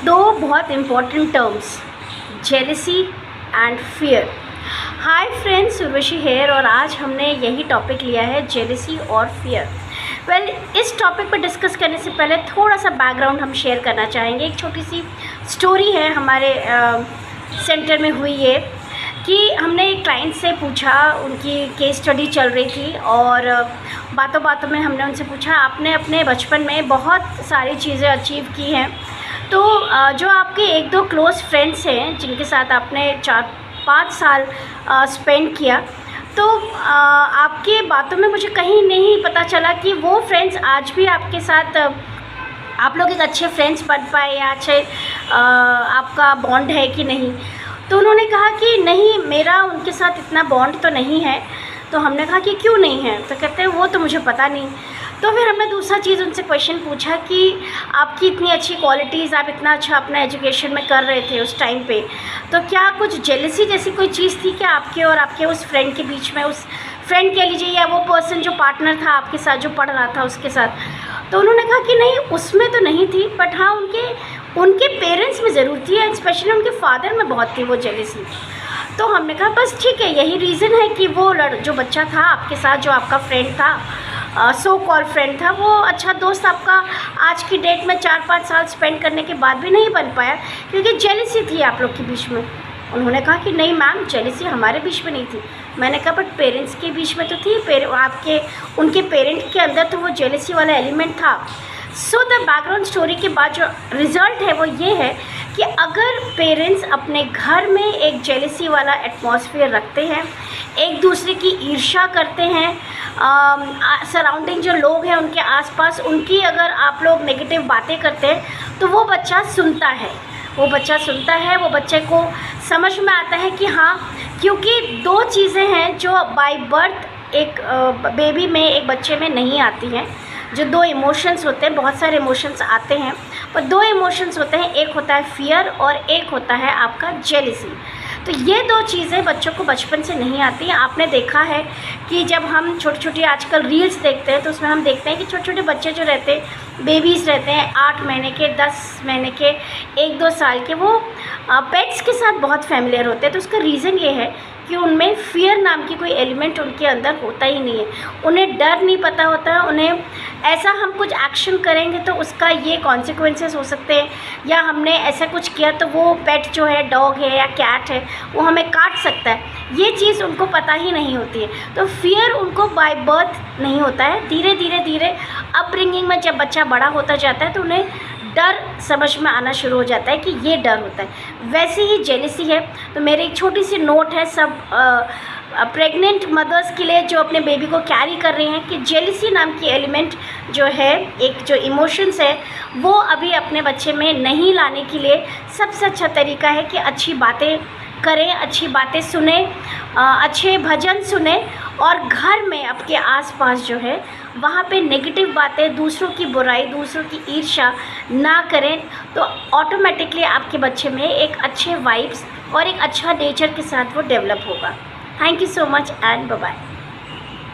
दो बहुत important terms, jealousy and fear. Hi friends, Urvashi here और आज हमने यही टॉपिक लिया है, जेलसी और फियर। वेल, इस टॉपिक पर डिस्कस करने से पहले थोड़ा सा बैकग्राउंड हम शेयर करना चाहेंगे। एक छोटी सी स्टोरी है हमारे सेंटर में हुई है कि हमने एक क्लाइंट से पूछा, उनकी केस स्टडी चल रही थी और बातों बातों में हमने उनसे पूछा, आपने अपने बचपन में बहुत सारी चीज़ें अचीव की हैं, तो जो आपके एक दो क्लोज़ फ्रेंड्स हैं जिनके साथ आपने 4-5 साल स्पेंड किया, तो आपके बातों में मुझे कहीं नहीं पता चला कि वो फ्रेंड्स आज भी आपके साथ आप लोग एक अच्छे फ्रेंड्स बन पाए या अच्छे आपका बॉन्ड है कि नहीं। तो उन्होंने कहा कि नहीं, मेरा उनके साथ इतना बॉन्ड तो नहीं है। तो हमने कहा कि क्यों नहीं है? तो कहते हैं वो तो मुझे पता नहीं। तो फिर हमने दूसरा चीज़ उनसे क्वेश्चन पूछा कि आपकी इतनी अच्छी क्वालिटीज़, आप इतना अच्छा अपना एजुकेशन में कर रहे थे उस टाइम पे, तो क्या कुछ जेलसी जैसी कोई चीज़ थी क्या आपके और आपके उस फ्रेंड के बीच में? उस फ्रेंड कह लीजिए या वो पर्सन जो पार्टनर था आपके साथ, जो पढ़ रहा था उसके साथ। तो उन्होंने कहा कि नहीं, उसमें तो नहीं थी, बट हाँ उनके पेरेंट्स में ज़रूर थी, एंड स्पेशली उनके फादर में बहुत थी वो जेलसी। तो हमने कहा बस ठीक है, यही रीज़न है कि वो जो बच्चा था आपके साथ, जो आपका फ्रेंड था, सो कॉल फ्रेंड था, वो अच्छा दोस्त आपका आज की डेट में 4-5 साल स्पेंड करने के बाद भी नहीं बन पाया क्योंकि जेलसी थी आप लोग के बीच में। उन्होंने कहा कि नहीं मैम, जेलसी हमारे बीच में नहीं थी। मैंने कहा बट पेरेंट्स के बीच में तो थी, उनके पेरेंट के अंदर तो वो जेलसी वाला एलिमेंट था। सो द बैकग्राउंड स्टोरी के बाद जो रिज़ल्ट है वो ये है कि अगर पेरेंट्स अपने घर में एक जेलसी वाला एटमॉस्फेयर रखते हैं, एक दूसरे की ईर्ष्या करते हैं, सराउंडिंग जो लोग हैं उनके आसपास उनकी अगर आप लोग नेगेटिव बातें करते हैं, तो वो बच्चा सुनता है, वो बच्चे को समझ में आता है कि हाँ, क्योंकि दो चीज़ें हैं जो बाय बर्थ एक बेबी में, एक बच्चे में नहीं आती हैं। जो दो इमोशंस होते हैं, बहुत सारे इमोशंस आते हैं, पर दो इमोशंस होते हैं, एक होता है फियर और एक होता है आपका जेलसी। तो ये दो चीज़ें बच्चों को बचपन से नहीं आती हैं। आपने देखा है कि जब हम छोटी आजकल रील्स देखते हैं तो उसमें हम देखते हैं कि छोटे छोटे बच्चे जो रहते हैं, बेबीज़ रहते हैं 8 महीने के, 10 महीने के, 1-2 साल के, वो पेट्स के साथ बहुत फैमिलियर होते हैं। तो उसका रीज़न ये है कि उनमें फ़ियर नाम की कोई एलिमेंट उनके अंदर होता ही नहीं है। उन्हें डर नहीं पता होता है, उन्हें ऐसा हम कुछ एक्शन करेंगे तो उसका ये कॉन्सिक्वेंसेस हो सकते हैं, या हमने ऐसा कुछ किया तो वो पेट जो है, डॉग है या कैट है, वो हमें काट सकता है। ये चीज़ उनको पता ही नहीं होती है। तो फियर उनको बाय बर्थ नहीं होता है। धीरे धीरे अपब्रिंगिंग में जब बच्चा बड़ा होता जाता है तो उन्हें डर समझ में आना शुरू हो जाता है कि ये डर होता है। वैसे ही जेलसी है। तो मेरी एक छोटी सी नोट है सब प्रेग्नेंट मदर्स के लिए जो अपने बेबी को कैरी कर रही हैं कि जेलसी नाम की एलिमेंट जो है, एक जो इमोशंस है, वो अभी अपने बच्चे में नहीं लाने के लिए सबसे अच्छा तरीका है कि अच्छी बातें करें, अच्छी बातें सुने, अच्छे भजन सुने, और घर में आपके आसपास जो है वहाँ पे नेगेटिव बातें, दूसरों की बुराई, दूसरों की ईर्ष्या ना करें। तो ऑटोमेटिकली आपके बच्चे में एक अच्छे वाइब्स और एक अच्छा नेचर के साथ वो डेवलप होगा। Thank you so much and bye bye.